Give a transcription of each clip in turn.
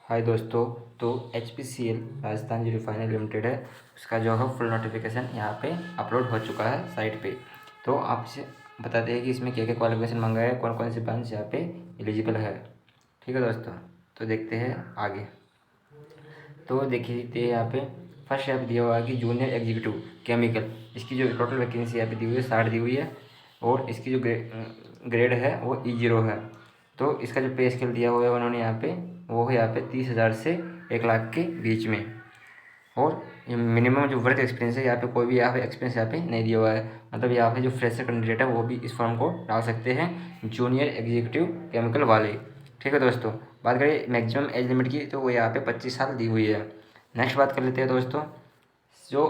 हाय दोस्तों। तो HPCL राजस्थान जो रिफाइनरी लिमिटेड है उसका जो है फुल नोटिफिकेशन यहाँ पे अपलोड हो चुका है साइट पे। तो आपसे बताते हैं कि इसमें क्या क्या क्वालिफिकेशन मांगा है, कौन कौन सी ब्रांच यहाँ पे एलिजिबल है। ठीक है दोस्तों, तो देखते हैं आगे। तो देखिए यहाँ पे फर्स्ट यहाँ पे दिया हुआ है कि जूनियर एग्जीक्यूटिव केमिकल, इसकी जो टोटल वैकेंसी यहाँ पे दी हुई है 60 दी हुई है और इसकी जो ग्रेड है वो E0 है। तो इसका जो पे स्केल दिया हुआ है उन्होंने यहाँ पे वो है यहाँ पे 30,000 से 1 लाख के बीच में। और मिनिमम जो वर्क एक्सपीरियंस है यहाँ पे कोई भी यहाँ पे एक्सपीरियंस यहाँ पे नहीं दिया हुआ है, मतलब यहाँ पे जो फ्रेशर कैंडिडेट है वो भी इस फॉर्म को डाल सकते हैं, जूनियर एग्जीक्यूटिव केमिकल वाले। ठीक है दोस्तों, बात करें मैक्सिमम एज लिमिट की तो वो यहाँ पे 25 साल दी हुई है। नेक्स्ट बात कर लेते हैं दोस्तों, जो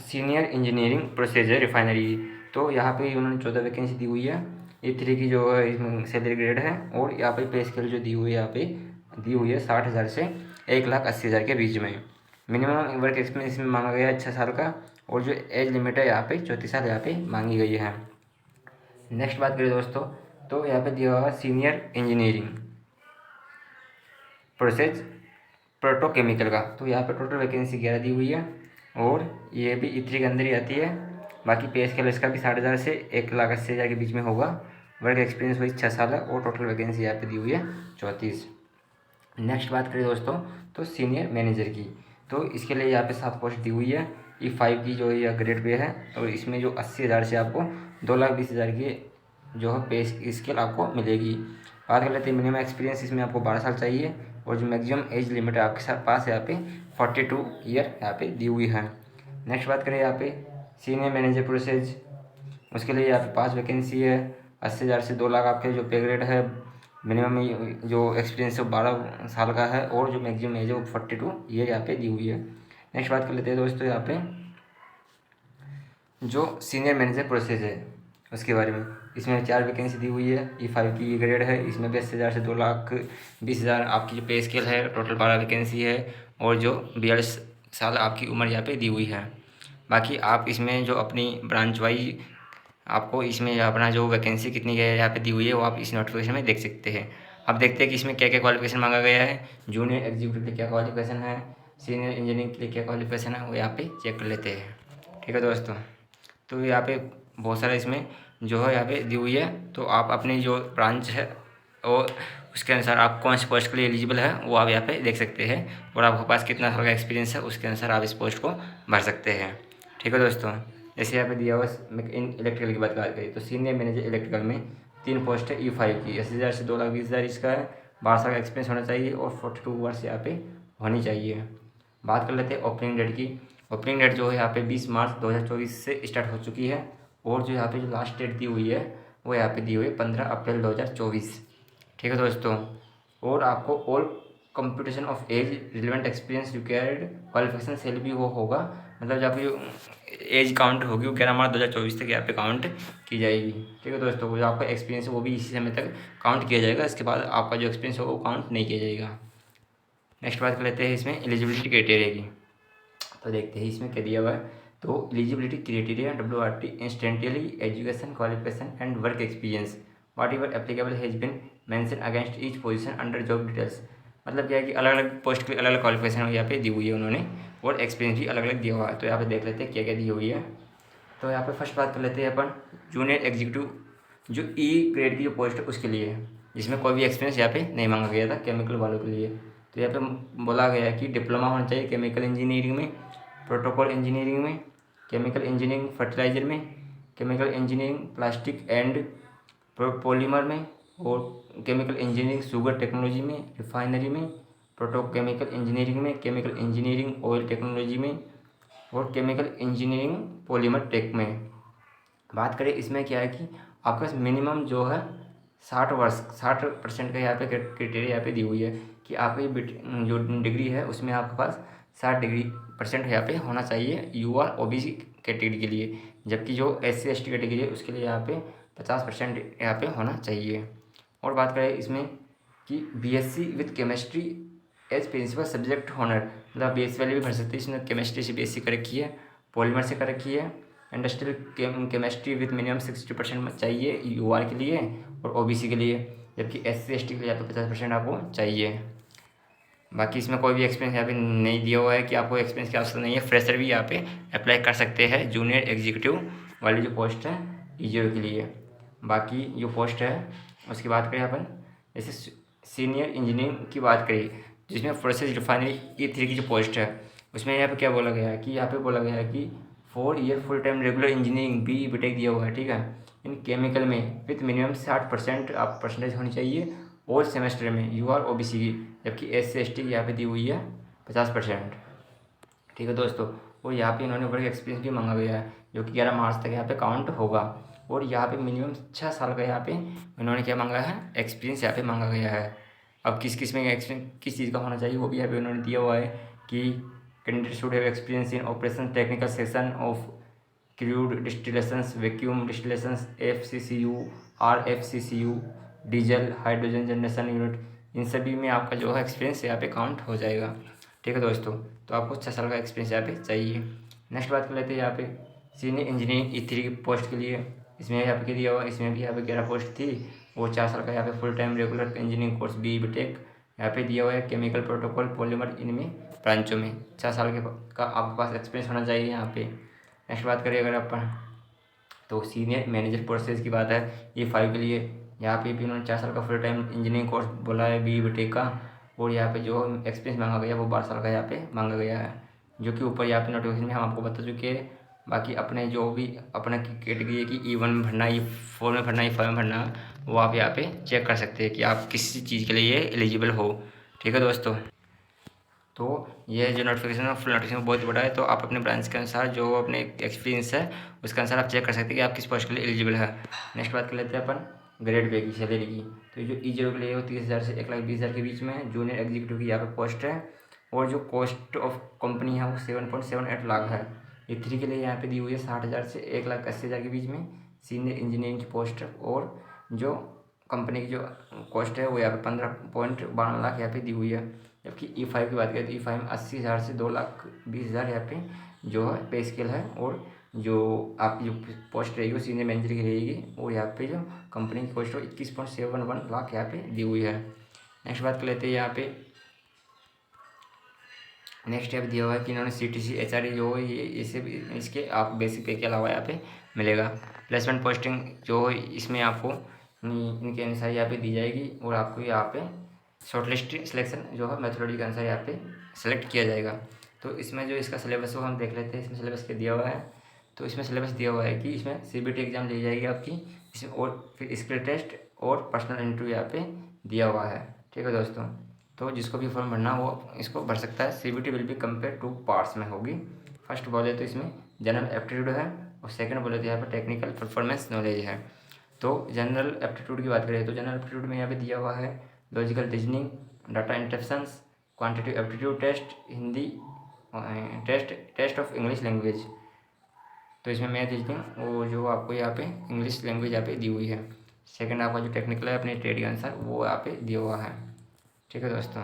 सीनियर इंजीनियरिंग प्रोसीजर रिफाइनरी, तो यहाँ पे उन्होंने 14 वैकेंसी दी हुई है। E3 की जो है इसमें सैलरी ग्रेड है और यहाँ पे स्केल जो दी हुई है यहाँ पे दी हुई है 60,000 से 1,80,000 के बीच में। मिनिमम वर्क एक्सपीरियंस में मांगा गया है 6 साल का और जो एज लिमिट है यहाँ पे 34 साल यहाँ पे मांगी गई है। नेक्स्ट बात करें दोस्तों, तो यहाँ पे दिया हुआ है सीनियर इंजीनियरिंग प्रोसेस प्रोटोकेमिकल का, तो यहाँ पे टोटल वैकेंसी 11 दी हुई है और ये भी E3 के अंदर ही आती है। बाकी पे स्केल इसका भी 60,000 से 1,80,000 के बीच में होगा। वर्क एक्सपीरियंस वही 6 साल है और टोटल वैकेंसी यहाँ पे दी हुई है 34। नेक्स्ट बात करें दोस्तों, तो सीनियर मैनेजर की, तो इसके लिए यहाँ पे 7 पोस्ट दी हुई है। E5 की जो यह ग्रेड पे है और इसमें जो 80,000 से आपको 2,20,000 की जो है पे स्केल आपको मिलेगी। बात कर लेते हैं मिनिमम एक्सपीरियंस, इसमें आपको 12 साल चाहिए और जो मैक्सिमम एज लिमिट है आपके साथ पास यहाँ पे 42 ईयर यहाँ पे दी हुई है। नेक्स्ट बात करें यहाँ पे सीनियर मैनेजर प्रोसेस, उसके लिए यहाँ पे 5 वैकेंसी है। 80,000 से 2 लाख आपके जो पे ग्रेड है, मिनिमम जो एक्सपीरियंस है 12 साल का है और जो मैक्सिमम एज है वो 42 ईयर यहाँ पे दी हुई है। नेक्स्ट बात कर लेते हैं दोस्तों यहाँ पे जो सीनियर मैनेजर प्रोसेस है उसके बारे में। इसमें 4 वैकेंसी दी हुई है। E5 की ग्रेड है, इसमें भी 80,000 से 2,20,000 आपकी जो पे स्केल है। टोटल 12 वैकेंसी है और जो 42 साल आपकी उम्र यहाँ पे दी हुई है। बाकी आप इसमें जो अपनी ब्रांच वाइज आपको इसमें अपना जो वैकेंसी कितनी है यहाँ पे दी हुई है वो आप इस नोटिफिकेशन में देख सकते हैं। अब देखते हैं कि इसमें क्या क्या क्वालिफिकेशन मांगा गया है। जूनियर एग्जीक्यूटिव के लिए क्या क्वालिफिकेशन है, सीनियर इंजीनियरिंग के लिए क्या क्वालिफिकेशन है, वो यहाँ पे चेक कर लेते हैं। ठीक है दोस्तों, तो यहाँ पे बहुत सारा इसमें जो है यहाँ पे दी हुई है, तो आप अपनी जो ब्रांच है और उसके अनुसार आप कौन से पोस्ट के लिए एलिजिबल है वो आप यहाँ पे देख सकते हैं और आपके पास कितना साल का एक्सपीरियंस है उसके अनुसार आप इस पोस्ट को भर सकते हैं। ठीक है दोस्तों, जैसे यहाँ पे दिया हुआ इन इलेक्ट्रिकल की बात करें तो सीनियर मैनेजर इलेक्ट्रिकल में 3 पोस्ट है। E5 की 80,000 से 2,20,000 इसका है। 12 साल का एक्सपीरियंस होना चाहिए और 42 वर्ष यहाँ पे होनी चाहिए। बात कर लेते हैं ओपनिंग डेट की। ओपनिंग डेट जो है यहाँ पे 20 मार्च 2024 से स्टार्ट हो चुकी है और जो यहाँ पे जो लास्ट डेट दी हुई है वो यहाँ पे दी हुई है 15 अप्रैल 2024। ठीक है दोस्तों, और आपको all computation of age relevant experience required qualification cell भी वो होगा, मतलब जब जो एज काउंट होगी वो 11 मार्च 2024 तक यहाँ पे काउंट की जाएगी। ठीक है दोस्तों, वो जो आपका एक्सपीरियंस है वो भी इसी समय तक काउंट किया जाएगा, इसके बाद आपका जो एक्सपीरियंस है वो काउंट नहीं किया जाएगा। नेक्स्ट बात कर लेते हैं इसमें एलिजिबिलिटी क्राइटेरिया की, तो देखते हैं इसमें क्या दिया हुआ है। तो eligibility criteria WRT essentially education qualification and work experience whatever applicable has been mention against each position under job details, मतलब क्या है कि अलग अलग पोस्ट के अलग अलग क्वालिफिकेशन यहाँ पे दी हुई है उन्होंने और एक्सपीरियंस भी अलग अलग दिया हुआ है। तो यहाँ पे देख लेते हैं क्या क्या दी हुई है। तो यहाँ पे फर्स्ट बात कर लेते हैं अपन जूनियर एग्जीक्यूटिव जो E ग्रेड की जो पोस्ट है उसके लिए, जिसमें कोई भी एक्सपीरियंस यहाँ पे नहीं मांगा गया था केमिकल वालों के लिए। तो यहाँ पे बोला गया है कि डिप्लोमा होना चाहिए केमिकल इंजीनियरिंग में, प्रोटोकॉल इंजीनियरिंग में, केमिकल इंजीनियरिंग फर्टिलाइजर में, chemical engineering plastic and polymer में और केमिकल इंजीनियरिंग शुगर टेक्नोलॉजी में, रिफाइनरी में, प्रोटोकेमिकल इंजीनियरिंग में, केमिकल इंजीनियरिंग ऑयल टेक्नोलॉजी में और केमिकल इंजीनियरिंग पॉलीमर टेक में। बात करें इसमें क्या है कि आपके पास मिनिमम जो है 60% का यहाँ पे क्राइटेरिया यहाँ पे दी हुई है कि आपकी जो डिग्री है उसमें आपके पास 60% यहाँ पे होना चाहिए UR OBC कैटेगरी के लिए, जबकि जो SC ST कैटेगरी है उसके लिए यहाँ पे 50% यहाँ पे होना चाहिए। और बात करें इसमें कि BSc with chemistry as principal subject honour, मतलब BSc वाले भी भर सकते हैं। इसमें केमिस्ट्री से BSc कर रखी है, पॉलीमर से कर रखी है, इंडस्ट्रियल केमिस्ट्री विथ मिनिमम 60% चाहिए UR के लिए और OBC के लिए, जबकि SC ST के लिए यहाँ पे 50% आपको चाहिए। बाकी इसमें कोई भी एक्सपीरियंस यहाँ पे नहीं दिया हुआ है कि आपको एक्सपीरियंस की आवश्यकता नहीं है, फ्रेशर भी यहाँ पे अप्लाई कर सकते हैं जूनियर एग्जीक्यूटिव वाली जो पोस्ट है E0 के लिए। बाकी जो पोस्ट है उसकी बात करें अपन, जैसे सीनियर इंजीनियरिंग की बात करें जिसमें प्रोसेस रिफाइनरी E3 की जो पोस्ट है उसमें यहाँ पे क्या बोला गया है कि यहाँ पे बोला गया है कि 4 year full time regular engineering BTech दिया हुआ है, ठीक है, इन केमिकल में विथ मिनिमम 60% आप परसेंटेज होनी चाहिए और सेमेस्टर में यू आर OBC की, जबकि SC/ST की यहाँ पे दी हुई है 50%, ठीक है दोस्तों। और यहाँ पे इन्होंने वर्क एक्सपीरियंस भी मांगा गया है जो कि 11 मार्च तक यहाँ पे काउंट होगा। और यहाँ पे मिनिमम 6 साल का यहाँ पे इन्होंने क्या मांगा है, एक्सपीरियंस यहाँ पे मांगा गया है। अब किस किस में एक्सपीरियंस किस चीज़ का होना चाहिए वो भी यहाँ पे उन्होंने दिया हुआ है कि candidate should have experience in operation technical section of crude distillations, vacuum distillations, FCCU, RFCCU, diesel hydrogen generation unit, इन सभी में आपका जो है एक्सपीरियंस यहाँ पे काउंट हो जाएगा, ठीक है दोस्तों। तो आपको 6 साल का एक्सपीरियंस यहाँ पे चाहिए। नेक्स्ट बात कर लेते हैं यहाँ पे सीनियर इंजीनियरिंग E3 की पोस्ट के लिए। इसमें यहाँ पे क्या दिया हुआ, इसमें भी यहाँ पे 11 पोस्ट थी और 4 साल का यहाँ पे full time regular engineering course BTech यहाँ पे दिया हुआ है, केमिकल प्रोटोकॉल पॉलीमर इनमें ब्रांचों में 4 साल का आपके पास एक्सपीरियंस होना चाहिए यहाँ पे। नेक्स्ट बात करें अगर अपन तो सीनियर मैनेजर प्रोसेस की बात है E5 के लिए, यहाँ पे भी उन्होंने 4 साल का फुल टाइम इंजीनियरिंग कोर्स बोला है BTech का। और यहाँ पे जो एक्सपीरियंस मांगा गया वो 12 साल का यहाँ पे मांगा गया है, जो कि ऊपर यहाँ पे नोटिफिकेशन में हम आपको बता चुके हैं। बाकी अपने जो भी अपना कैटेगरी है कि E1 में भरना, E4 में भरना, E5 में भरना, वो आप यहाँ पे चेक कर सकते हैं कि आप किसी चीज़ के लिए एलिजिबल हो, ठीक है दोस्तों। तो ये जो नोटिफिकेशन है फुल नोटिफिकेशन बहुत बड़ा है, तो आप अपने ब्रांच के अनुसार जो अपने एक्सपीरियंस है उसके अनुसार आप चेक कर सकते हैं कि आप किस पोस्ट के लिए एलिजिबल है। नेक्स्ट बात कर लेते हैं अपन ग्रेड पे की सैलरी की। तो जो E0 के लिए वो 30,000 से 1,20,000 के बीच में है। जूनियर एग्जीक्यूटिव की यहाँ पे पोस्ट है और जो कॉस्ट ऑफ कंपनी है वो 7.78 लाख है। E3 के लिए यहाँ पे दी हुई है 60,000 से 1,80,000 के बीच में सीनियर इंजीनियरिंग की पोस्ट। और जो कंपनी की जो कॉस्ट है वो यहाँ पे 15.52 लाख यहाँ पे दी हुई है। जबकि E5 की बात करें तो E5 में 80,000 से 2,20,000 यहाँ पे जो है पे स्केल है। और जो आपकी जो पोस्ट रहेगी वो सीनियर मैनेजर की रहेगी। और यहाँ पे जो कंपनी की पोस्ट है 21.71 लाख यहाँ पे दी हुई है। नेक्स्ट बात कर लेते हैं यहाँ पे नेक्स्ट यहाँ पे दिया हुआ है कि इन्होंने CTC HRE जो है ये इसे भी इसके आप बेसिक पे के अलावा यहाँ पे मिलेगा। प्लेसमेंट पोस्टिंग जो है इसमें आपको इनके अनुसार यहाँ पे दी जाएगी और आपको यहाँ पे शॉर्टलिस्ट सिलेक्शन जो है मेथोडोलॉजी के अनुसार यहाँ पे सेलेक्ट किया जाएगा। तो इसमें जो इसका सिलेबस वो हम देख लेते हैं। इसमें सिलेबस क्या दिया हुआ है, तो इसमें सिलेबस दिया हुआ है कि इसमें CBT एग्ज़ाम ली जाएगी आपकी, इसमें और फिर स्किल टेस्ट और पर्सनल इंटरव्यू यहाँ पे दिया हुआ है, ठीक है दोस्तों। तो जिसको भी फॉर्म भरना वो इसको भर सकता है। CBT will be compare two parts में होगी। फर्स्ट बोले तो इसमें जनरल एप्टीट्यूड है और सेकंड बोले तो यहाँ पर टेक्निकल परफॉर्मेंस नॉलेज है। तो जनरल एप्टीट्यूड की बात करें तो जनरल एप्टीट्यूड में यहाँ पे दिया हुआ है logical reasoning, data interpretations, quantitative aptitude test, Hindi test of English language. तो इसमें मैथ रीजनिंग और जो आपको यहाँ पे इंग्लिश लैंग्वेज यहाँ पे दी हुई है। सेकंड आपका जो टेक्निकल है अपने ट्रेड के अनुसार वो यहाँ पे दिया हुआ है, ठीक है दोस्तों।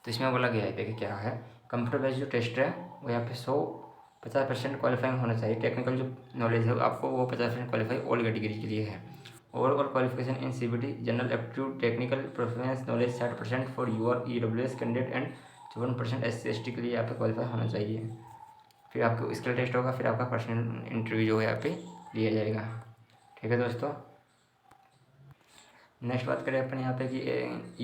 तो इसमें बोला गया है देखिए क्या है, कंप्यूटर बेस्ड जो टेस्ट है वो यहाँ पे 50% क्वालिफाइंग होना चाहिए। टेक्निकल जो नॉलेज है आपको वो 50% क्वालिफाई ऑल कैटेगरी के लिए है। और qualification in CBT general aptitude technical performance knowledge 60% for UR EWS candidate and 54% SC/ST के लिए यहाँ पे क्वालिफाई होना चाहिए। फिर आपको स्किल टेस्ट होगा, फिर आपका पर्सनल इंटरव्यू जो है यहाँ पे लिया जाएगा, ठीक है दोस्तों। नेक्स्ट बात करें अपन यहाँ पे कि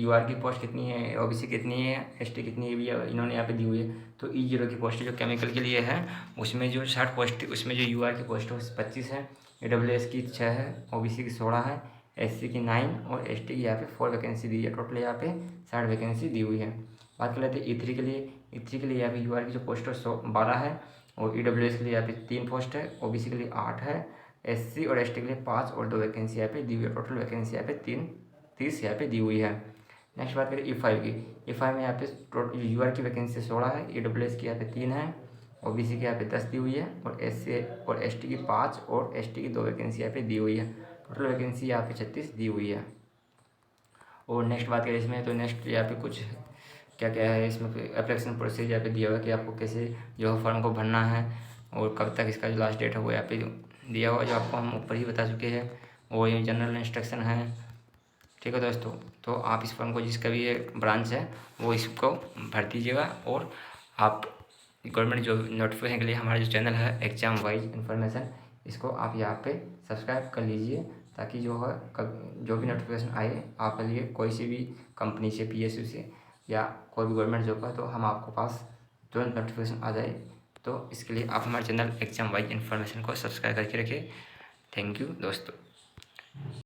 UR की पोस्ट कितनी है, OBC कितनी है, ST कितनी है भी इन्होंने यहाँ पे दी हुई है। तो E0 की पोस्ट जो केमिकल के लिए है उसमें जो 60 पोस्ट थी उसमें जो UR की पोस्ट है 25 है, AWS की 6 है, OBC की 16 है, SC की 9 और ST की यहाँ पे 4 वैकेंसी दी है। टोटल यहाँ पे 60 वैकेंसी दी हुई है। बात कर लेते हैं E3 के लिए। E3 के लिए यहाँ पे UR की जो पोस्ट है 12 है और EWS के लिए यहाँ पे 3 पोस्ट है, OBC के लिए 8 है, SC और ST के लिए 5 और 2 वैकेंसी यहाँ पे दी हुई है। टोटल वैकेंसी यहाँ पे 30 यहाँ पे दी हुई है। नेक्स्ट बात करें E5 की। E5 में यहाँ पे UR की वैकेंसी 16 है, EWS की यहाँ पे 3 है, OBC की यहाँ पे 10 दी हुई है और SC और ST की 5 और ST की 2 वैकेंसी यहाँ पे दी हुई है। टोटल वैकेंसी यहाँ पे 36 दी हुई है। और नेक्स्ट बात करें इसमें तो नेक्स्ट यहाँ पे कुछ क्या क्या है इसमें एप्लीकेशन प्रोसेस यहाँ पे दिया हुआ है कि आपको कैसे जो फॉर्म को भरना है और कब तक इसका जो लास्ट डेट है वो यहाँ पे दिया हुआ है, जो आपको हम ऊपर ही बता चुके हैं। और ये जनरल इंस्ट्रक्शन है ठीक है दोस्तों, तो आप इस फॉर्म को जिसका भी ये ब्रांच है वो इसको भर दीजिएगा। और आप गवर्नमेंट जॉब नोटिफिकेशन के लिए हमारा जो चैनल है एग्जाम वाइज इन्फॉर्मेशन, इसको आप यहाँ पे सब्सक्राइब कर लीजिए, ताकि जो है जो भी नोटिफिकेशन आए आपके लिए कोई सी भी कंपनी से, PSU से या कोई भी गवर्नमेंट जॉब का, तो हम आपको पास तुरंत नोटिफिकेशन आ जाए। तो इसके लिए आप हमारे चैनल एग्जाम वाइज इन्फॉर्मेशन को सब्सक्राइब करके रखिए। थैंक यू दोस्तों।